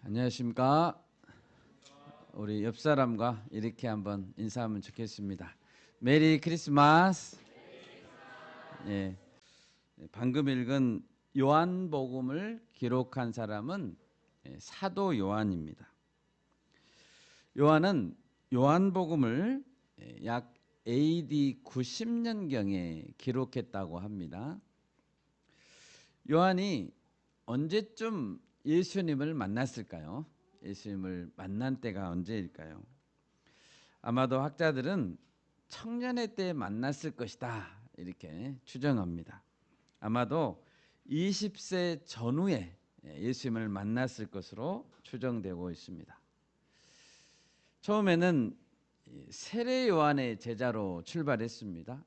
안녕하십니까. 우리 옆 사람과 이렇게 한번 인사하면 좋겠습니다. 메리 크리스마스. 예, 방금 읽은 요한복음을 기록한 사람은 사도 요한입니다. 요한은 요한복음을 약 AD 90년경에 기록했다고 합니다. 요한이 언제쯤 예수님을 만났을까요? 예수님을 만난 때가 언제일까요? 아마도 학자들은 청년의 때 만났을 것이다 이렇게 추정합니다. 아마도 20세 전후에 예수님을 만났을 것으로 추정되고 있습니다. 처음에는 세례 요한의 제자로 출발했습니다.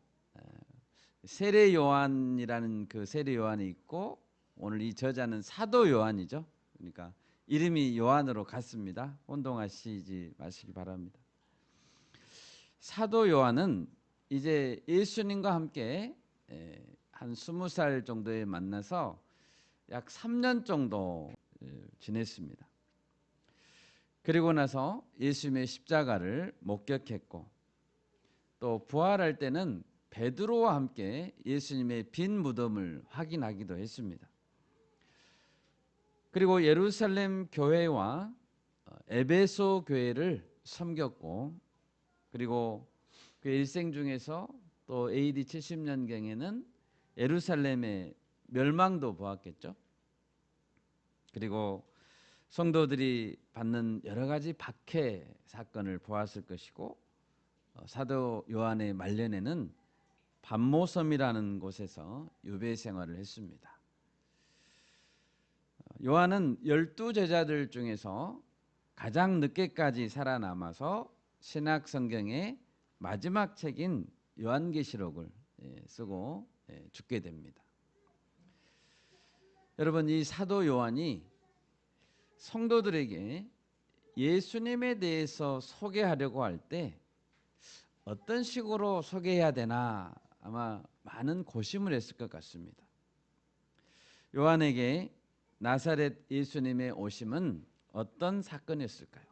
세례 요한이라는 그 세례 요한이 있고 오늘 이 저자는 사도 요한이죠. 그러니까 이름이 요한으로 같습니다. 혼동하시지 마시기 바랍니다. 사도 요한은 이제 예수님과 함께 한 20살 정도에 만나서 약 3년 정도 지냈습니다. 그리고 나서 예수님의 십자가를 목격했고 또 부활할 때는 베드로와 함께 예수님의 빈 무덤을 확인하기도 했습니다. 그리고 예루살렘 교회와 에베소 교회를 섬겼고 그리고 그 일생 중에서 또 AD 70년경에는 예루살렘의 멸망도 보았겠죠. 그리고 성도들이 받는 여러 가지 박해 사건을 보았을 것이고 사도 요한의 말년에는 반모섬이라는 곳에서 유배 생활을 했습니다. 요한은 12제자들 중에서 가장 늦게까지 살아남아서 신약 성경의 마지막 책인 요한계시록을 쓰고 죽게 됩니다. 여러분, 이 사도 요한이 성도들에게 예수님에 대해서 소개하려고 할 때 어떤 식으로 소개해야 되나 아마 많은 고심을 했을 것 같습니다. 요한에게 나사렛 예수님의 오심은 어떤 사건이었을까요?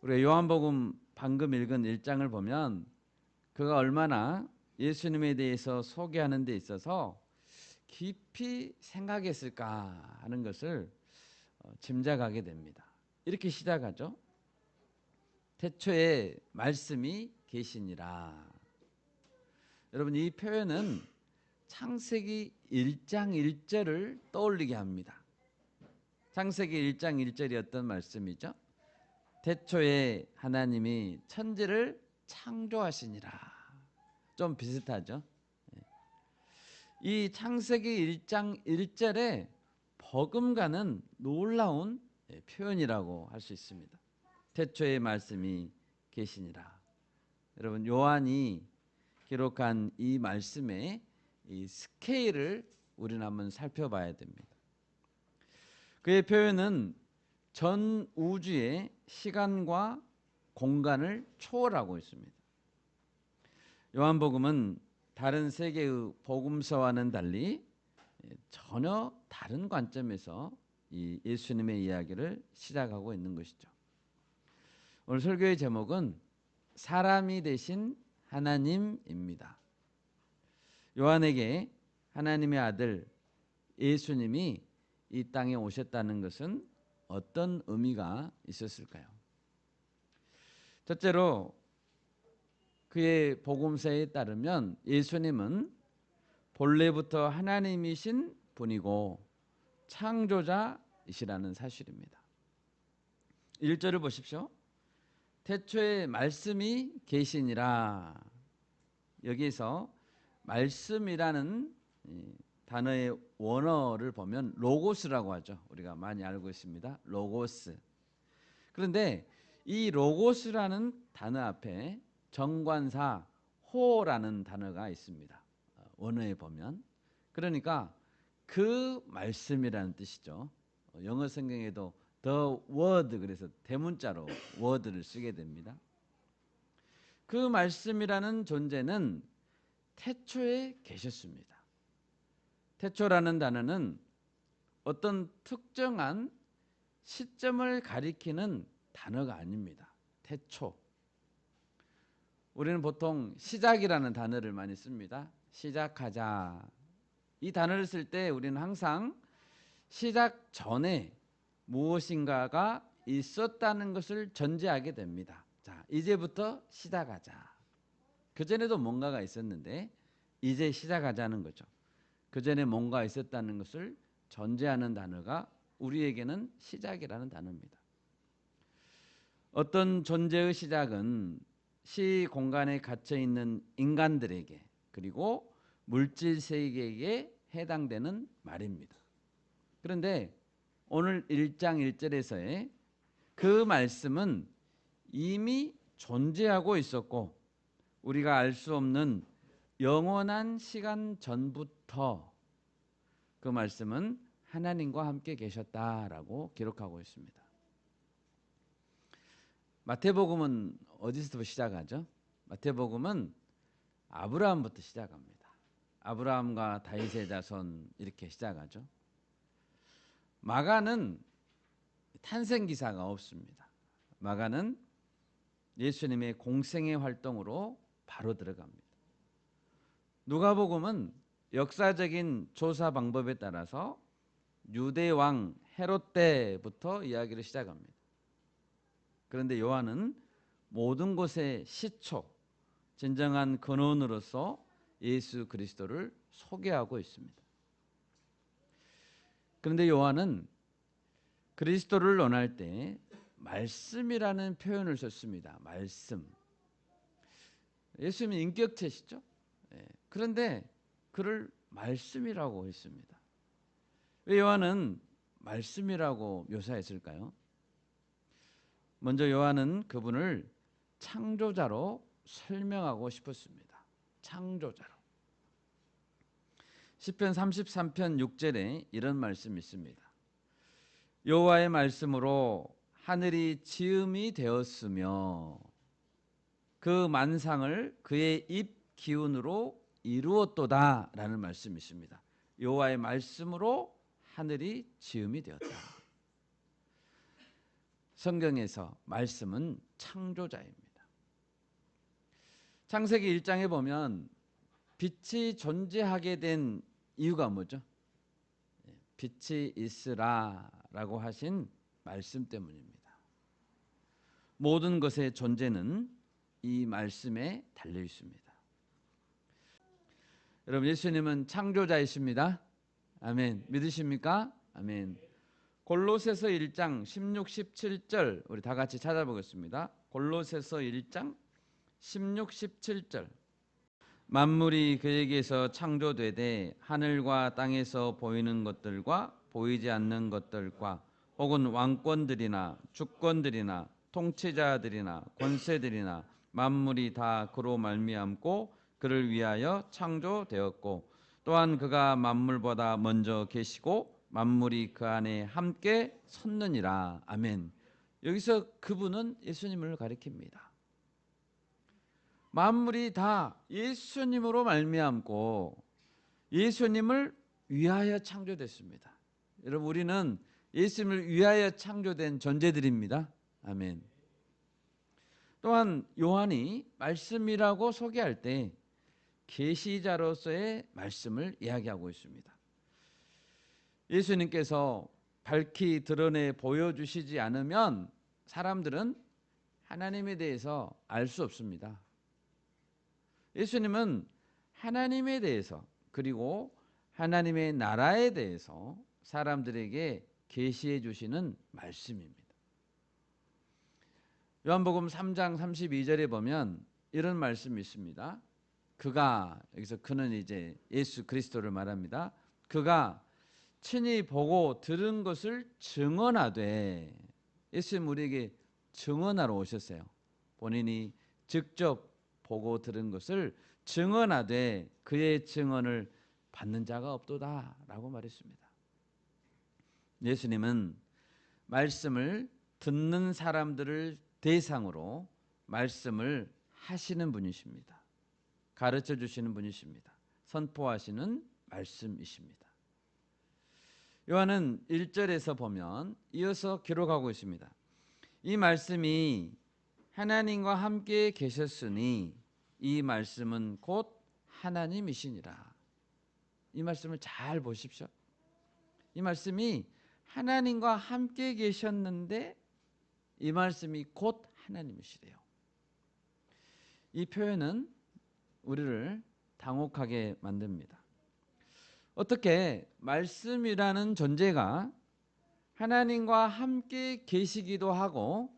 우리 요한복음 방금 읽은 1장을 보면 그가 얼마나 예수님에 대해서 소개하는 데 있어서 깊이 생각했을까 하는 것을 짐작하게 됩니다. 이렇게 시작하죠. 태초에 말씀이 계시니라. 여러분, 이 표현은 창세기 1장 1절을 떠올리게 합니다. 창세기 1장 1절이 어떤 말씀이죠? 태초에 하나님이 천지를 창조하시니라. 좀 비슷하죠? 이 창세기 1장 1절에 버금가는 놀라운 표현이라고 할 수 있습니다. 태초에 말씀이 계시니라. 여러분, 요한이 기록한 이 말씀의 이 스케일을 우리는 한번 살펴봐야 됩니다. 그의 표현은 전 우주의 시간과 공간을 초월하고 있습니다. 요한복음은 다른 세 개의 복음서와는 달리 전혀 다른 관점에서 이 예수님의 이야기를 시작하고 있는 것이죠. 오늘 설교의 제목은 사람이 되신 하나님입니다. 요한에게 하나님의 아들 예수님이 이 땅에 오셨다는 것은 어떤 의미가 있었을까요? 첫째로 그의 복음서에 따르면 예수님은 본래부터 하나님이신 분이고 창조자이시라는 사실입니다. 1절을 보십시오. 태초에 말씀이 계시니라. 여기서 말씀이라는 단어의 원어를 보면 로고스라고 하죠. 우리가 많이 알고 있습니다. 로고스. 그런데 이 로고스라는 단어 앞에 정관사 호라는 단어가 있습니다. 원어에 보면. 그러니까 그 말씀이라는 뜻이죠. 영어 성경에도 the word 그래서 대문자로 word를 쓰게 됩니다. 그 말씀이라는 존재는 태초에 계셨습니다. 태초라는 단어는 어떤 특정한 시점을 가리키는 단어가 아닙니다. 태초. 우리는 보통 시작이라는 단어를 많이 씁니다. 시작하자. 이 단어를 쓸 때 우리는 항상 시작 전에 무엇인가가 있었다는 것을 전제하게 됩니다. 자, 이제부터 시작하자. 그전에도 뭔가가 있었는데 이제 시작하자는 거죠. 그전에 뭔가 있었다는 것을 전제하는 단어가 우리에게는 시작이라는 단어입니다. 어떤 존재의 시작은 시 공간에 갇혀 있는 인간들에게 그리고 물질 세계에 해당되는 말입니다. 그런데 오늘 1장 1절에서의 그 말씀은 이미 존재하고 있었고 우리가 알 수 없는 영원한 시간 전부터 그 말씀은 하나님과 함께 계셨다라고 기록하고 있습니다. 마태복음은 어디서부터 시작하죠? 마태복음은 아브라함부터 시작합니다. 아브라함과 다윗의 자손 이렇게 시작하죠. 마가는 탄생 기사가 없습니다. 마가는 예수님의 공생의 활동으로 바로 들어갑니다. 누가복음은 역사적인 조사 방법에 따라서 유대 왕 헤롯 때부터 이야기를 시작합니다. 그런데 요한은 모든 것의 시초, 진정한 근원으로서 예수 그리스도를 소개하고 있습니다. 그런데 요한은 그리스도를 논할 때 말씀이라는 표현을 썼습니다. 말씀. 예수님은 인격체시죠. 그런데 그를 말씀이라고 했습니다. 왜 요한은 말씀이라고 묘사했을까요? 먼저 요한은 그분을 창조자로 설명하고 싶었습니다. 창조자로. 시편 33편 6절에 이런 말씀이 있습니다. 여호와의 말씀으로 하늘이 지음이 되었으며 그 만상을 그의 입 기운으로 이루었도다 라는 말씀이 있습니다. 여호와의 말씀으로 하늘이 지음이 되었다. 성경에서 말씀은 창조자입니다. 창세기 1장에 보면 빛이 존재하게 된 이유가 뭐죠? 빛이 있으라라고 하신 말씀 때문입니다. 모든 것의 존재는 이 말씀에 달려 있습니다. 여러분, 예수님은 창조자이십니다. 아멘. 믿으십니까? 아멘. 골로새서 1장 16, 17절 우리 다 같이 찾아보겠습니다. 골로새서 1장 16, 17절. 만물이 그에게서 창조되되 하늘과 땅에서 보이는 것들과 보이지 않는 것들과 혹은 왕권들이나 주권들이나 통치자들이나 권세들이나 만물이 다 그로 말미암고 그를 위하여 창조되었고 또한 그가 만물보다 먼저 계시고 만물이 그 안에 함께 섰느니라. 아멘. 여기서 그분은 예수님을 가리킵니다. 만물이 다 예수님으로 말미암고 예수님을 위하여 창조됐습니다. 여러분, 우리는 예수님을 위하여 창조된 존재들입니다. 아멘. 또한 요한이 말씀이라고 소개할 때 계시자로서의 말씀을 이야기하고 있습니다. 예수님께서 밝히 드러내 보여주시지 않으면 사람들은 하나님에 대해서 알 수 없습니다. 예수님은 하나님에 대해서 그리고 하나님의 나라에 대해서 사람들에게 계시해 주시는 말씀입니다. 요한복음 3장 32절에 보면 이런 말씀이 있습니다. 그가, 여기서 그는 이제 예수 그리스도를 말합니다. 그가 친히 보고 들은 것을 증언하되, 예수님 우리에게 증언하러 오셨어요. 본인이 직접 보고 들은 것을 증언하되 그의 증언을 받는 자가 없도다 라고 말했습니다. 예수님은 말씀을 듣는 사람들을 대상으로 말씀을 하시는 분이십니다. 가르쳐 주시는 분이십니다. 선포하시는 말씀이십니다. 요한은 1절에서 보면 이어서 기록하고 있습니다. 이 말씀이 하나님과 함께 계셨으니 이 말씀은 곧 하나님이시니라. 이 말씀을 잘 보십시오. 이 말씀이 하나님과 함께 계셨는데 이 말씀이 곧 하나님이시래요. 이 표현은 우리를 당혹하게 만듭니다. 어떻게 말씀이라는 존재가 하나님과 함께 계시기도 하고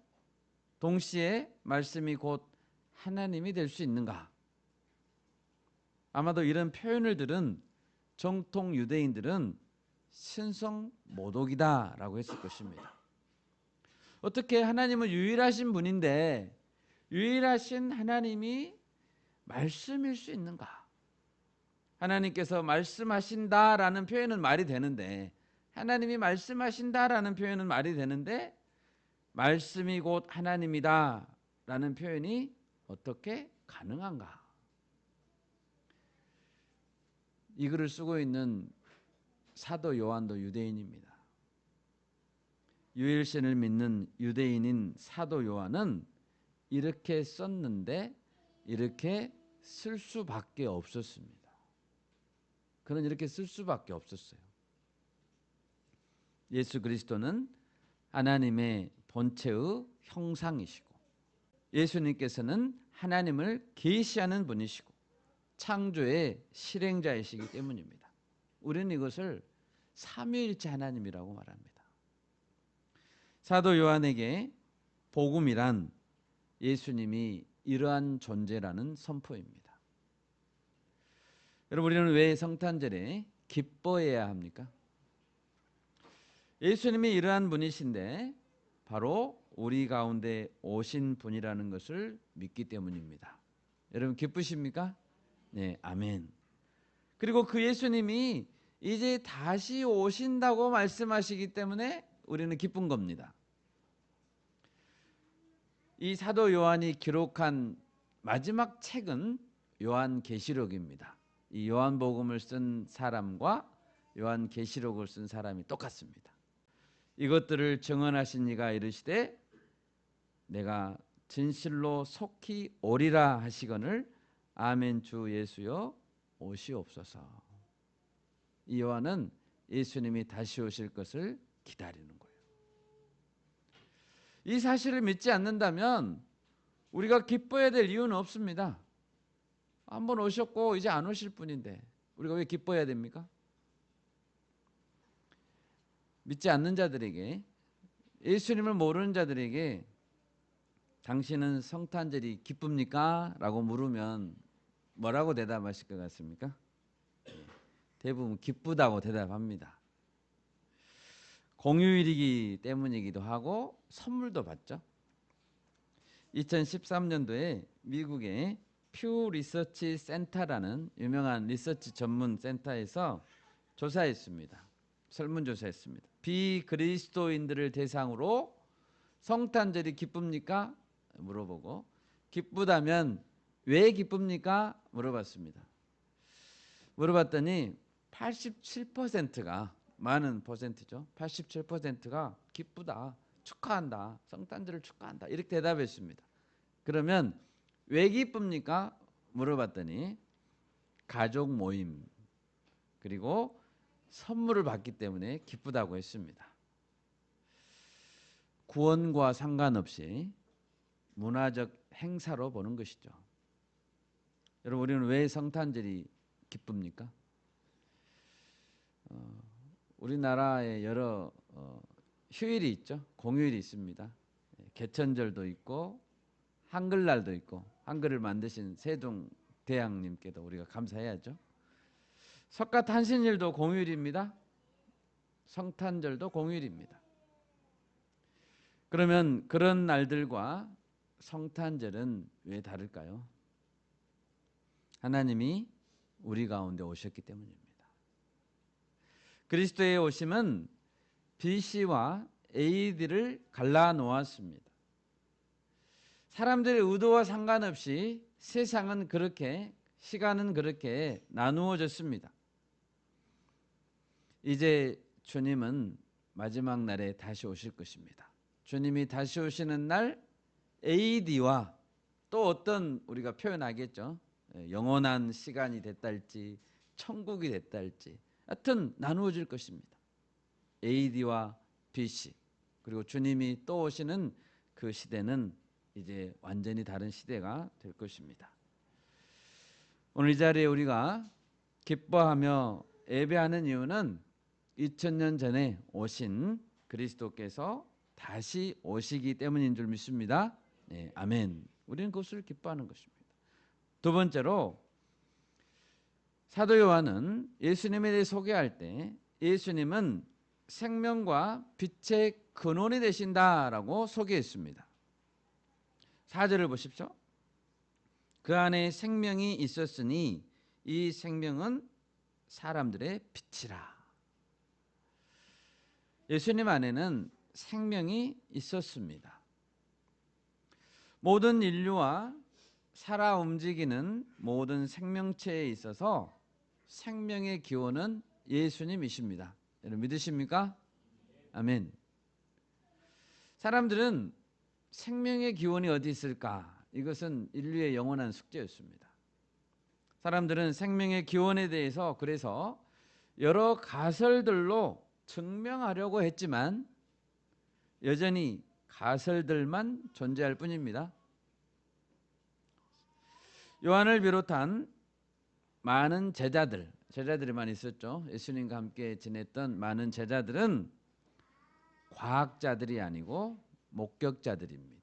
동시에 말씀이 곧 하나님이 될 수 있는가? 아마도 이런 표현을 들은 정통 유대인들은 신성모독이다라고 했을 것입니다. 어떻게 하나님은 유일하신 분인데 유일하신 하나님이 말씀일 수 있는가? 하나님께서 말씀하신다라는 표현은 말이 되는데 하나님이 말씀하신다라는 표현은 말이 되는데 말씀이 곧 하나님이다라는 표현이 어떻게 가능한가? 이 글을 쓰고 있는 사도 요한도 유대인입니다. 유일신을 믿는 유대인인 사도 요한은 이렇게 썼는데 이렇게 쓸 수밖에 없었습니다. 그는 이렇게 쓸 수밖에 없었어요. 예수 그리스도는 하나님의 본체의 형상이시고 예수님께서는 하나님을 계시하는 분이시고 창조의 실행자이시기 때문입니다. 우리는 이것을 삼위일체 하나님이라고 말합니다. 사도 요한에게 복음이란 예수님이 이러한 존재라는 선포입니다. 여러분, 우리는 왜 성탄절에 기뻐해야 합니까? 예수님이 이러한 분이신데 바로 우리 가운데 오신 분이라는 것을 믿기 때문입니다. 여러분 기쁘십니까? 네, 아멘. 그리고 그 예수님이 이제 다시 오신다고 말씀하시기 때문에 우리는 기쁜 겁니다. 이 사도 요한이 기록한 마지막 책은 요한계시록입니다. 이 요한복음을 쓴 사람과 요한계시록을 쓴 사람이 똑같습니다. 이것들을 증언하신 이가 이르시되 내가 진실로 속히 오리라 하시거늘 아멘 주 예수여 오시옵소서. 이 요한은 예수님이 다시 오실 것을 기다리는 거예요. 이 사실을 믿지 않는다면 우리가 기뻐해야 될 이유는 없습니다. 한번 오셨고 이제 안 오실 분인데 우리가 왜 기뻐해야 됩니까? 믿지 않는 자들에게, 예수님을 모르는 자들에게 당신은 성탄절이 기쁩니까? 라고 물으면 뭐라고 대답하실 것 같습니까? 대부분 기쁘다고 대답합니다. 공휴일이기 때문이기도 하고 선물도 받죠. 2013년도에 미국의 퓨 리서치 센터라는 유명한 리서치 전문 센터에서 조사했습니다. 설문조사했습니다. 비그리스도인들을 대상으로 성탄절이 기쁩니까? 물어보고 기쁘다면 왜 기쁩니까? 물어봤습니다. 물어봤더니 87%가 많은 퍼센트죠. 87%가 기쁘다, 축하한다, 성탄절을 축하한다 이렇게 대답했습니다. 그러면 왜 기쁩니까? 물어봤더니 가족 모임 그리고 선물을 받기 때문에 기쁘다고 했습니다. 구원과 상관없이 문화적 행사로 보는 것이죠. 여러분 우리는 왜 성탄절이 기쁩니까? 우리나라에 여러 휴일이 있죠. 공휴일이 있습니다. 개천절도 있고 한글날도 있고 한글을 만드신 세종대왕님께도 우리가 감사해야죠. 석가탄신일도 공휴일입니다. 성탄절도 공휴일입니다. 그러면 그런 날들과 성탄절은 왜 다를까요? 하나님이 우리 가운데 오셨기 때문입니다. 그리스도의 오심은 BC와 AD를 갈라 놓았습니다. 사람들의 의도와 상관없이 세상은 그렇게, 시간은 그렇게 나누어졌습니다. 이제 주님은 마지막 날에 다시 오실 것입니다. 주님이 다시 오시는 날 AD와 또 어떤 우리가 표현하겠죠. 영원한 시간이 됐다 할지 천국이 됐다 할지 하여튼 나누어질 것입니다. AD와 BC 그리고 주님이 또 오시는 그 시대는 이제 완전히 다른 시대가 될 것입니다. 오늘 이 자리에 우리가 기뻐하며 예배하는 이유는 2000년 전에 오신 그리스도께서 다시 오시기 때문인 줄 믿습니다. 네, 아멘. 우리는 그것을 기뻐하는 것입니다. 두 번째로 사도 요한은 예수님에 대해 소개할 때 예수님은 생명과 빛의 근원이 되신다라고 소개했습니다. 4절을 보십시오. 그 안에 생명이 있었으니 이 생명은 사람들의 빛이라. 예수님 안에는 생명이 있었습니다. 모든 인류와 살아 움직이는 모든 생명체에 있어서 생명의 기원은 예수님이십니다. 여러분 믿으십니까? 아멘. 사람들은 생명의 기원이 어디 있을까? 이것은 인류의 영원한 숙제였습니다. 사람들은 생명의 기원에 대해서 그래서 여러 가설들로 증명하려고 했지만 여전히 가설들만 존재할 뿐입니다. 요한을 비롯한 많은 제자들이 많이 있었죠. 예수님과 함께 지냈던 많은 제자들은 과학자들이 아니고 목격자들입니다.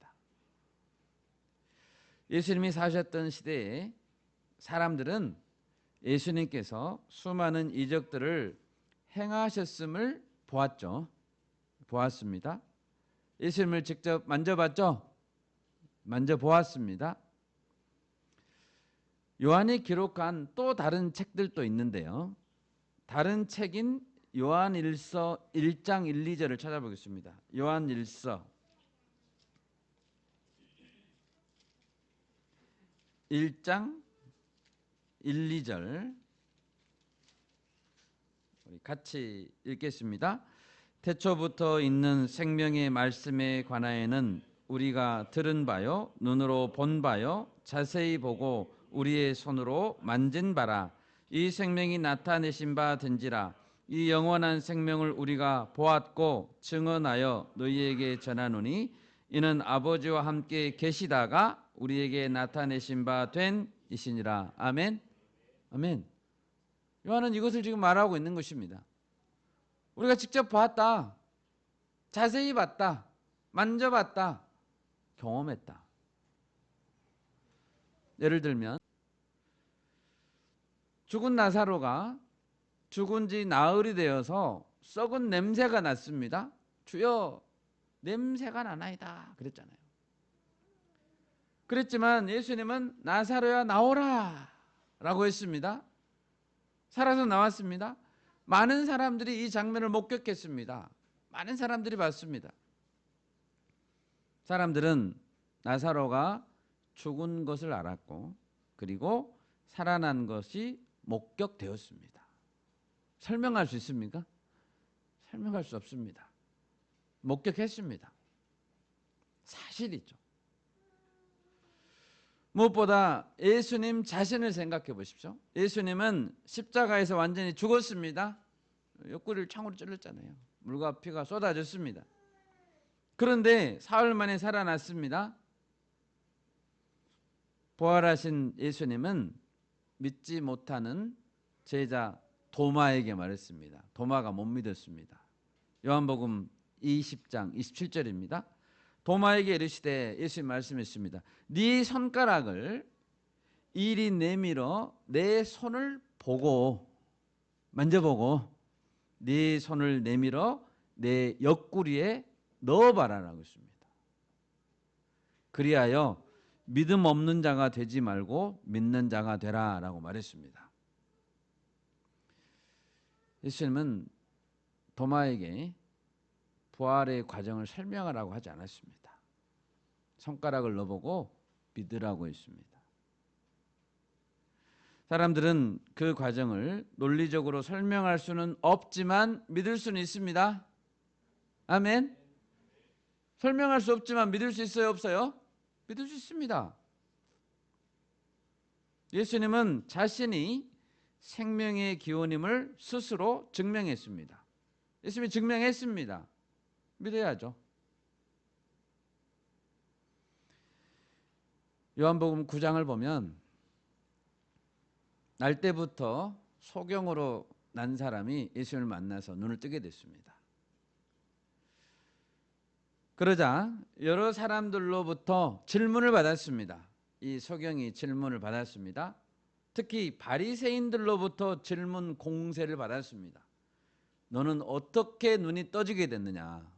예수님이 사셨던 시대에 사람들은 예수님께서 수많은 이적들을 행하셨음을 보았습니다. 예수님을 직접 만져봤죠? 만져보았습니다. 요한이 기록한 또 다른 책들도 있는데요. 다른 책인 요한일서 1장 1, 2절을 찾아보겠습니다. 요한일서 1장 1, 2절 우리 같이 읽겠습니다. 태초부터 있는 생명의 말씀에 관하여는 우리가 들은 바요 눈으로 본 바요 자세히 보고 우리의 손으로 만진 바라. 이 생명이 나타내신 바 된지라. 이 영원한 생명을 우리가 보았고 증언하여 너희에게 전하노니 이는 아버지와 함께 계시다가 우리에게 나타내신 바 된 이시니라. 아멘. 아멘. 요한은 이것을 지금 말하고 있는 것입니다. 우리가 직접 봤다. 자세히 봤다. 만져봤다. 경험했다. 예를 들면 죽은 나사로가 죽은 지 나흘이 되어서 썩은 냄새가 났습니다. 주여 냄새가 나나이다 그랬잖아요. 그랬지만 예수님은 나사로야 나오라 라고 했습니다. 살아서 나왔습니다. 많은 사람들이 이 장면을 목격했습니다. 많은 사람들이 봤습니다. 사람들은 나사로가 죽은 것을 알았고 그리고 살아난 것이 목격되었습니다. 설명할 수 있습니까? 설명할 수 없습니다. 목격했습니다. 사실이죠. 무엇보다 예수님 자신을 생각해 보십시오. 예수님은 십자가에서 완전히 죽었습니다. 옆구리를 창으로 찔렀잖아요. 물과 피가 쏟아졌습니다. 그런데 사흘 만에 살아났습니다. 부활하신 예수님은 믿지 못하는 제자 도마에게 말했습니다. 도마가 못 믿었습니다. 요한복음 20장 27절입니다. 도마에게 이르시되 예수님 말씀했습니다. 네 손가락을 이리 내밀어 내 손을 보고 만져보고 네 손을 내밀어 내 옆구리에 넣어봐라라고 했습니다. 그리하여 믿음 없는 자가 되지 말고 믿는 자가 되라라고 말했습니다. 예수님은 도마에게 부활의 과정을 설명하라고 하지 않았습니다. 손가락을 넣어보고 믿으라고 했습니다. 사람들은 그 과정을 논리적으로 설명할 수는 없지만 믿을 수는 있습니다. 아멘. 설명할 수 없지만 믿을 수 있어요, 없어요? 믿을 수 있습니다. 예수님은 자신이 생명의 기원임을 스스로 증명했습니다. 예수님이 증명했습니다. 믿어야죠. 요한복음 9장을 보면 날 때부터 소경으로 난 사람이 예수님을 만나서 눈을 뜨게 됐습니다. 그러자 여러 사람들로부터 질문을 받았습니다. 이 소경이 질문을 받았습니다. 특히 바리새인들로부터 질문 공세를 받았습니다. 너는 어떻게 눈이 떠지게 됐느냐?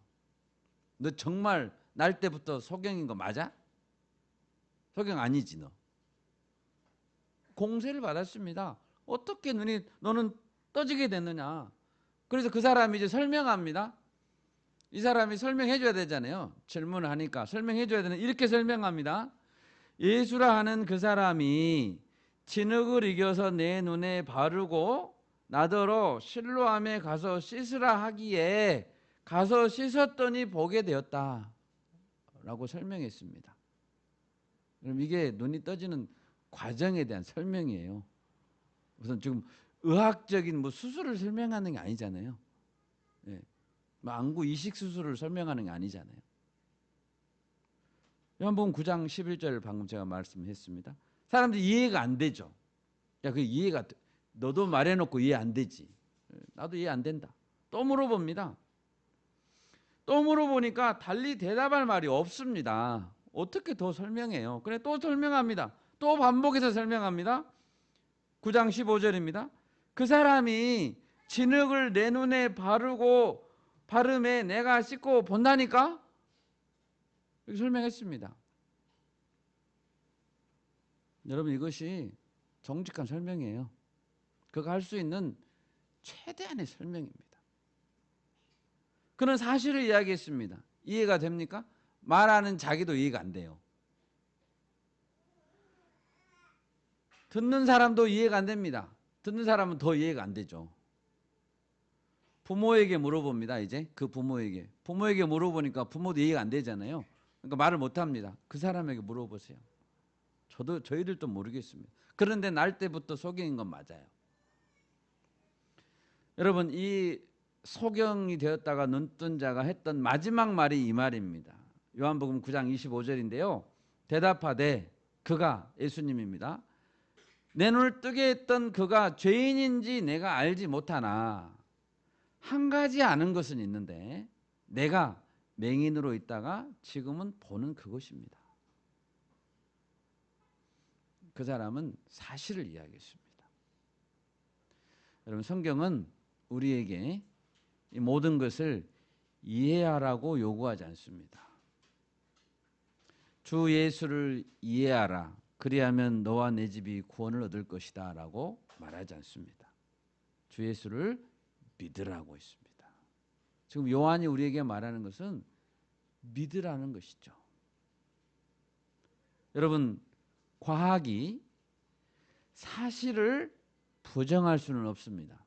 너 정말 날 때부터 소경인 거 맞아? 소경 아니지 너. 공세를 받았습니다. 어떻게 너는 떠지게 됐느냐? 그래서 그 사람이 이제 설명합니다. 이 사람이 설명해 줘야 되잖아요. 질문을 하니까 설명해 줘야 되는 이렇게 설명합니다. 예수라 하는 그 사람이 진흙을 이겨서 내 눈에 바르고 나더러 실로암에 가서 씻으라 하기에 가서 씻었더니 보게 되었다 라고 설명했습니다. 그럼 이게 눈이 떠지는 과정에 대한 설명이에요. 우선 지금 의학적인 뭐 수술을 설명하는 게 아니잖아요. 예. 안구 이식 수술을 설명하는 게 아니잖아요. 요한복음 9장 11절 방금 제가 말씀했습니다. 사람들이 이해가 안 되죠. 야, 그 이해가 너도 말해놓고 이해 안 되지. 나도 이해 안 된다. 또 물어봅니다. 또 물어보니까 달리 대답할 말이 없습니다. 어떻게 더 설명해요? 그래 또 설명합니다. 또 반복해서 설명합니다. 9장 15절입니다. 그 사람이 진흙을 내 눈에 바르매 내가 씻고 본다니까? 이렇게 설명했습니다. 여러분 이것이 정직한 설명이에요. 그가 할 수 있는 최대한의 설명입니다. 그는 사실을 이야기했습니다. 이해가 됩니까? 말하는 자기도 이해가 안 돼요. 듣는 사람도 이해가 안 됩니다. 듣는 사람은 더 이해가 안 되죠. 부모에게 물어봅니다. 이제 그 부모에게 물어보니까 부모도 이해가 안 되잖아요. 그러니까 말을 못 합니다. 그 사람에게 물어보세요. 저희들도 모르겠습니다. 그런데 날 때부터 소경인 건 맞아요. 여러분 이 소경이 되었다가 눈뜬 자가 했던 마지막 말이 이 말입니다. 요한복음 9장 25절인데요. 대답하되 그가 예수님입니다. 내 눈을 뜨게 했던 그가 죄인인지 내가 알지 못하나 한 가지 아는 것은 있는데 내가 맹인으로 있다가 지금은 보는 그것입니다. 그 사람은 사실을 이야기했습니다. 여러분 성경은 우리에게 이 모든 것을 이해하라고 요구하지 않습니다. 주 예수를 이해하라. 그리하면 너와 내 집이 구원을 얻을 것이다 라고 말하지 않습니다. 주 예수를 믿으라고 했습니다. 지금 요한이 우리에게 말하는 것은 믿으라는 것이죠. 여러분 과학이 사실을 부정할 수는 없습니다.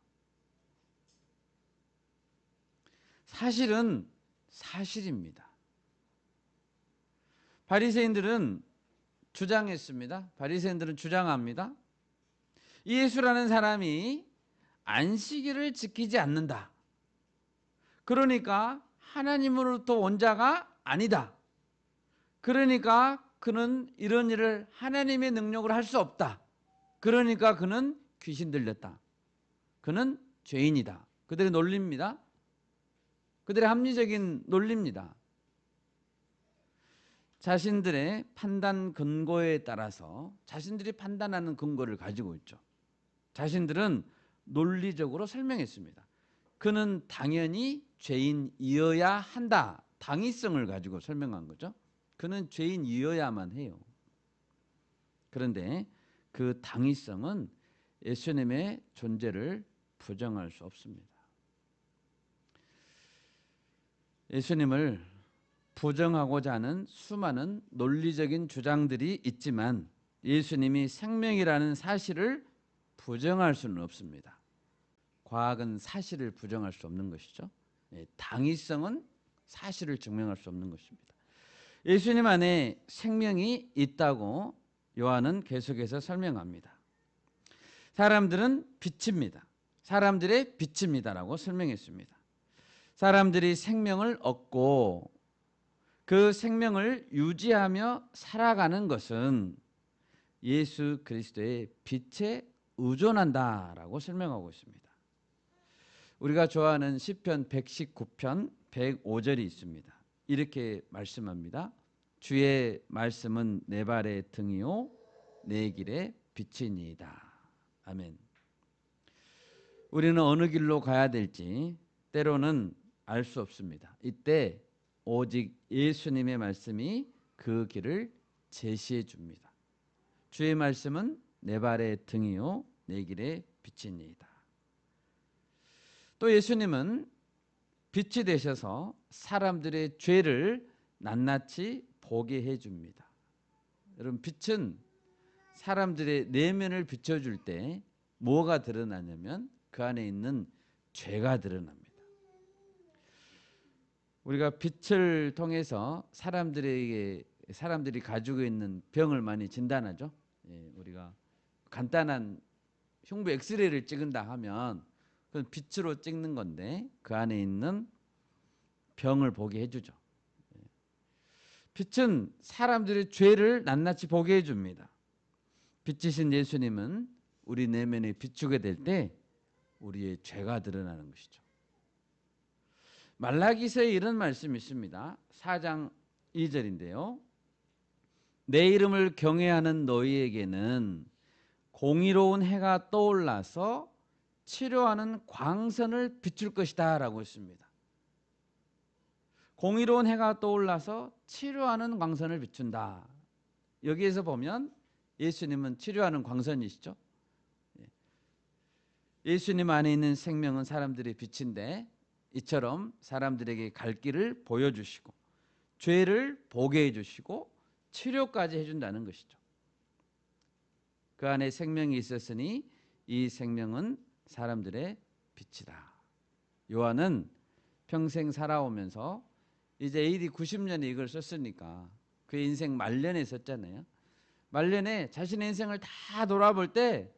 사실은 사실입니다. 바리새인들은 주장했습니다. 바리새인들은 주장합니다. 예수라는 사람이 안식일을 지키지 않는다. 그러니까 하나님으로부터 온 자가 아니다. 그러니까 그는 이런 일을 하나님의 능력으로 할 수 없다. 그러니까 그는 귀신 들렸다. 그는 죄인이다. 그들의 논리입니다. 그들의 합리적인 논리입니다. 자신들의 판단 근거에 따라서 자신들이 판단하는 근거를 가지고 있죠. 자신들은 논리적으로 설명했습니다. 그는 당연히 죄인이어야 한다. 당위성을 가지고 설명한 거죠. 그는 죄인이어야만 해요. 그런데 그 당위성은 예수님의 존재를 부정할 수 없습니다. 예수님을 부정하고자 하는 수많은 논리적인 주장들이 있지만 예수님이 생명이라는 사실을 부정할 수는 없습니다. 과학은 사실을 부정할 수 없는 것이죠. 당위성은 사실을 증명할 수 없는 것입니다. 예수님 안에 생명이 있다고 요한은 계속해서 설명합니다. 사람들은 빛입니다. 사람들의 빛입니다라고 설명했습니다. 사람들이 생명을 얻고 그 생명을 유지하며 살아가는 것은 예수 그리스도의 빛에 의존한다라고 설명하고 있습니다. 우리가 좋아하는 시편 119편 105절이 있습니다. 이렇게 말씀합니다. 주의 말씀은 내 발의 등이요 내 길의 빛이니이다. 아멘. 우리는 어느 길로 가야 될지 때로는 알 수 없습니다. 이때 오직 예수님의 말씀이 그 길을 제시해 줍니다. 주의 말씀은 내 발의 등이요 내 길의 빛이니이다. 또 예수님은 빛이 되셔서 사람들의 죄를 낱낱이 보게 해줍니다. 여러분, 빛은 사람들의 내면을 비춰줄 때 뭐가 드러나냐면 그 안에 있는 죄가 드러납니다. 우리가 빛을 통해서 사람들이 가지고 있는 병을 많이 진단하죠. 우리가 간단한 흉부 엑스레이를 찍은다 하면 그건 빛으로 찍는 건데 그 안에 있는 병을 보게 해주죠. 빛은 사람들의 죄를 낱낱이 보게 해줍니다. 빛이신 예수님은 우리 내면에 비추게 될 때 우리의 죄가 드러나는 것이죠. 말라기서에 이런 말씀이 있습니다. 4장 2절인데요. 내 이름을 경외하는 너희에게는 공의로운 해가 떠올라서 치료하는 광선을 비출 것이다 라고 했습니다. 공의로운 해가 떠올라서 치료하는 광선을 비춘다. 여기에서 보면 예수님은 치료하는 광선이시죠. 예수님 안에 있는 생명은 사람들의 빛인데 이처럼 사람들에게 갈 길을 보여주시고 죄를 보게 해주시고 치료까지 해준다는 것이죠. 그 안에 생명이 있었으니 이 생명은 사람들의 빛이다. 요한은 평생 살아오면서 이제 AD 90년에 이걸 썼으니까 그 인생 말년에 썼잖아요. 말년에 자신의 인생을 다 돌아볼 때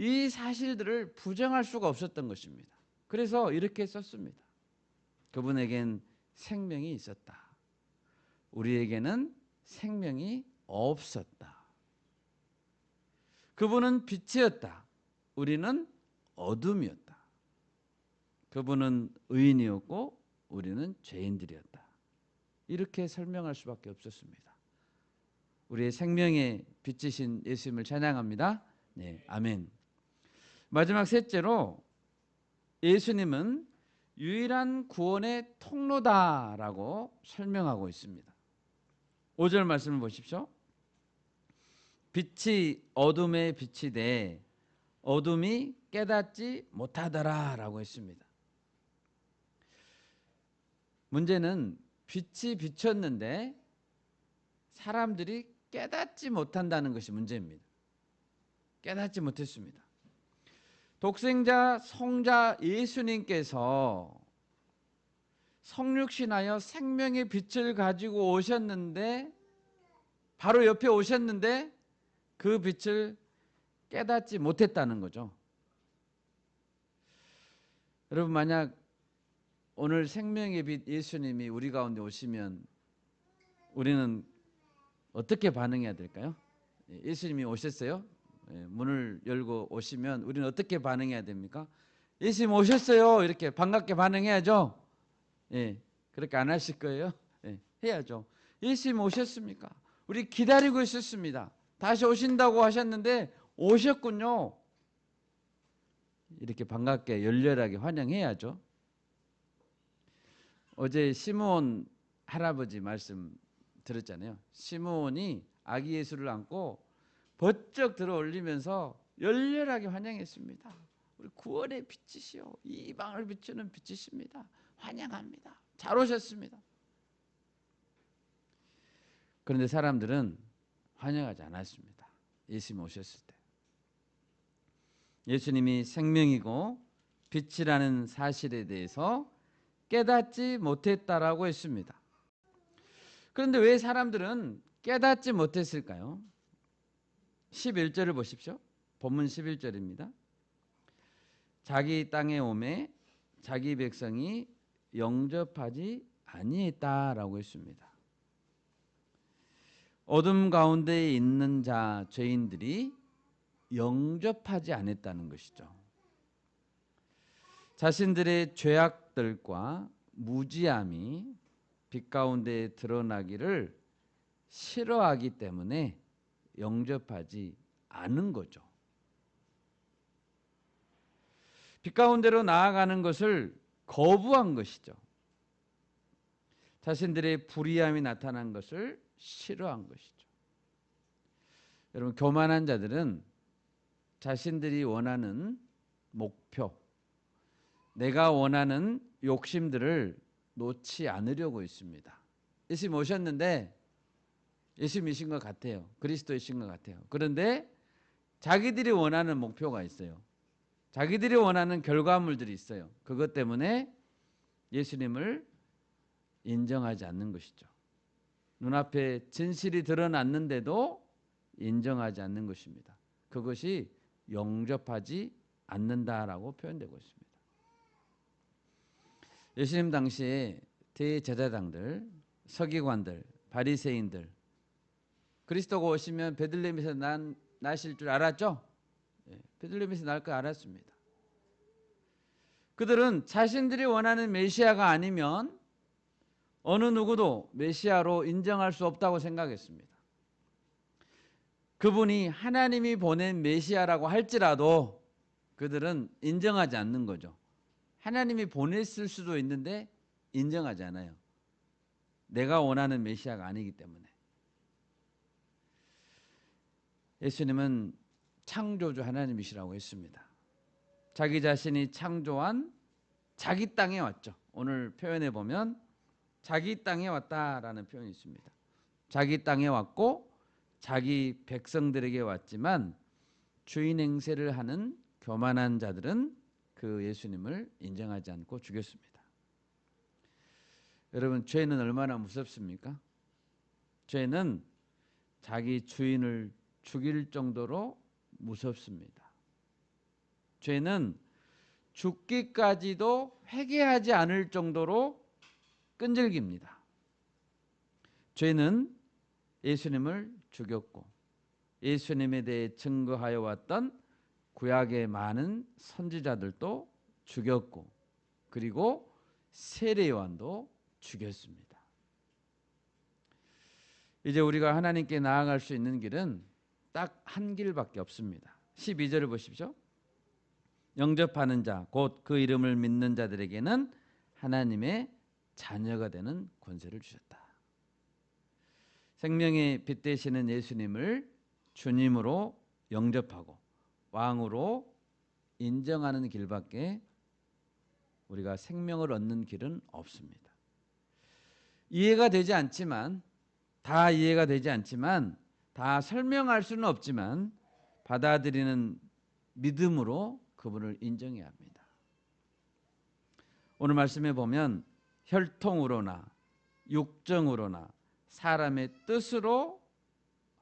이 사실들을 부정할 수가 없었던 것입니다. 그래서 이렇게 썼습니다. 그분에겐 생명이 있었다. 우리에게는 생명이 없었다. 그분은 빛이었다. 우리는 어둠이었다. 그분은 의인이었고 우리는 죄인들이었다. 이렇게 설명할 수밖에 없었습니다. 우리의 생명의 빛이신 예수님을 찬양합니다. 네, 아멘. 마지막 셋째로 예수님은 유일한 구원의 통로다라고 설명하고 있습니다. 5절 말씀을 보십시오. 빛이 어둠에 빛이 돼 어둠이 깨닫지 못하더라라고 했습니다. 문제는 빛이 비쳤는데 사람들이 깨닫지 못한다는 것이 문제입니다. 깨닫지 못했습니다. 독생자 성자 예수님께서 성육신하여 생명의 빛을 가지고 오셨는데 바로 옆에 오셨는데 그 빛을 깨닫지 못했다는 거죠. 여러분, 만약 오늘 생명의 빛 예수님이 우리 가운데 오시면 우리는 어떻게 반응해야 될까요? 예수님이 오셨어요? 문을 열고 오시면 우리는 어떻게 반응해야 됩니까? 예수님 오셨어요. 이렇게 반갑게 반응해야죠. 그렇게 안 하실 거예요? 해야죠. 예수님 오셨습니까? 우리 기다리고 있었습니다. 다시 오신다고 하셨는데 오셨군요. 이렇게 반갑게 열렬하게 환영해야죠. 어제 시므온 할아버지 말씀 들었잖아요. 시므온이 아기 예수를 안고 번쩍 들어 올리면서 열렬하게 환영했습니다. 우리 구원의 빛이시오. 이방을 비추는 빛이십니다. 환영합니다. 잘 오셨습니다. 그런데 사람들은 환영하지 않았습니다. 예수님 오셨을 때. 예수님이 생명이고 빛이라는 사실에 대해서 깨닫지 못했다라고 했습니다. 그런데 왜 사람들은 깨닫지 못했을까요? 11절을 보십시오. 본문 11절입니다. 자기 땅에 오매 자기 백성이 영접하지 아니했다라고 했습니다. 어둠 가운데 있는 자 죄인들이 영접하지 않았다는 것이죠. 자신들의 죄악들과 무지함이 빛 가운데 드러나기를 싫어하기 때문에 영접하지 않은 거죠. 빛 가운데로 나아가는 것을 거부한 것이죠. 자신들의 불의함이 나타난 것을 싫어한 것이죠. 여러분, 교만한 자들은 자신들이 원하는 목표, 내가 원하는 욕심들을 놓지 않으려고 했습니다. 예수님 오셨는데 예수님이신 것 같아요. 그리스도이신 것 같아요. 그런데 자기들이 원하는 목표가 있어요. 자기들이 원하는 결과물들이 있어요. 그것 때문에 예수님을 인정하지 않는 것이죠. 눈앞에 진실이 드러났는데도 인정하지 않는 것입니다. 그것이 영접하지 않는다라고 표현되고 있습니다. 예수님 당시에 대제사장들, 서기관들, 바리새인들, 그리스도가 오시면 베들레헴에서 나실 줄 알았죠? 베들레헴에서 날 거 알았습니다. 그들은 자신들이 원하는 메시아가 아니면 어느 누구도 메시아로 인정할 수 없다고 생각했습니다. 그분이 하나님이 보낸 메시아라고 할지라도 그들은 인정하지 않는 거죠. 하나님이 보냈을 수도 있는데 인정하지 않아요. 내가 원하는 메시아가 아니기 때문에. 예수님은 창조주 하나님이시라고 했습니다. 자기 자신이 창조한 자기 땅에 왔죠. 오늘 표현해 보면 자기 땅에 왔다라는 표현이 있습니다. 자기 땅에 왔고 자기 백성들에게 왔지만 주인 행세를 하는 교만한 자들은 그 예수님을 인정하지 않고 죽였습니다. 여러분, 죄는 얼마나 무섭습니까? 죄는 자기 주인을 죽일 정도로 무섭습니다. 죄는 죽기까지도 회개하지 않을 정도로 끈질깁니다. 죄는 예수님을 죽였고 예수님에 대해 증거하여 왔던 구약의 많은 선지자들도 죽였고 그리고 세례 요한도 죽였습니다. 이제 우리가 하나님께 나아갈 수 있는 길은 딱 한 길밖에 없습니다. 12절을 보십시오. 영접하는 자, 곧 그 이름을 믿는 자들에게는 하나님의 자녀가 되는 권세를 주셨다. 생명의 빛 되시는 예수님을 주님으로 영접하고 왕으로 인정하는 길밖에 우리가 생명을 얻는 길은 없습니다. 이해가 되지 않지만 다 이해가 되지 않지만 다 설명할 수는 없지만 받아들이는 믿음으로 그분을 인정해야 합니다. 오늘 말씀에 보면 혈통으로나 육정으로나 사람의 뜻으로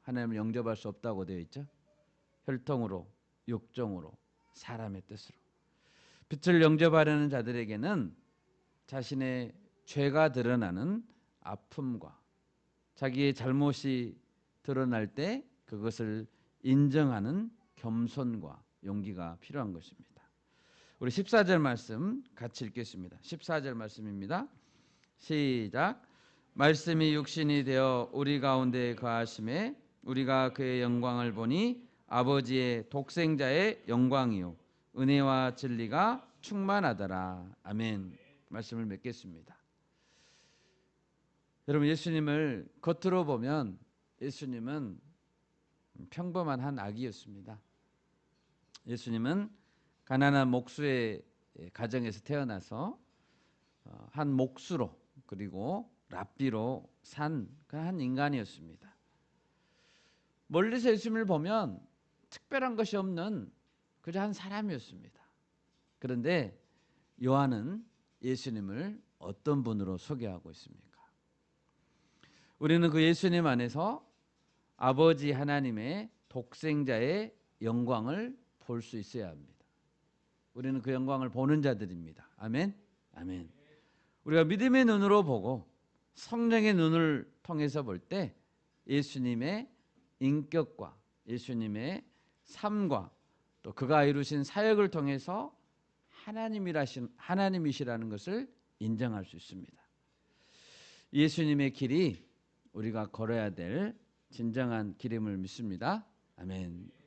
하나님을 영접할 수 없다고 되어 있죠. 혈통으로, 육정으로, 사람의 뜻으로. 빛을 영접하려는 자들에게는 자신의 죄가 드러나는 아픔과 자기의 잘못이 드러날 때 그것을 인정하는 겸손과 용기가 필요한 것입니다. 우리 14절 말씀 같이 읽겠습니다. 14절 말씀입니다. 시작. 말씀이 육신이 되어 우리 가운데 거하심에 우리가 그의 영광을 보니 아버지의 독생자의 영광이요 은혜와 진리가 충만하더라. 아멘. 말씀을 맺겠습니다. 여러분, 예수님을 겉으로 보면 예수님은 평범한 한 아기였습니다. 예수님은 가난한 목수의 가정에서 태어나서 한 목수로 그리고 랍비로 산 한 인간이었습니다. 멀리서 예수님을 보면 특별한 것이 없는 그저 한 사람이었습니다. 그런데 요한은 예수님을 어떤 분으로 소개하고 있습니까? 우리는 그 예수님 안에서 아버지 하나님의 독생자의 영광을 볼 수 있어야 합니다. 우리는 그 영광을 보는 자들입니다. 아멘. 아멘. 우리가 믿음의 눈으로 보고 성령의 눈을 통해서 볼 때 예수님의 인격과 예수님의 삶과 또 그가 이루신 사역을 통해서 하나님이시라는 것을 인정할 수 있습니다. 예수님의 길이 우리가 걸어야 될 진정한 길임을 믿습니다. 아멘.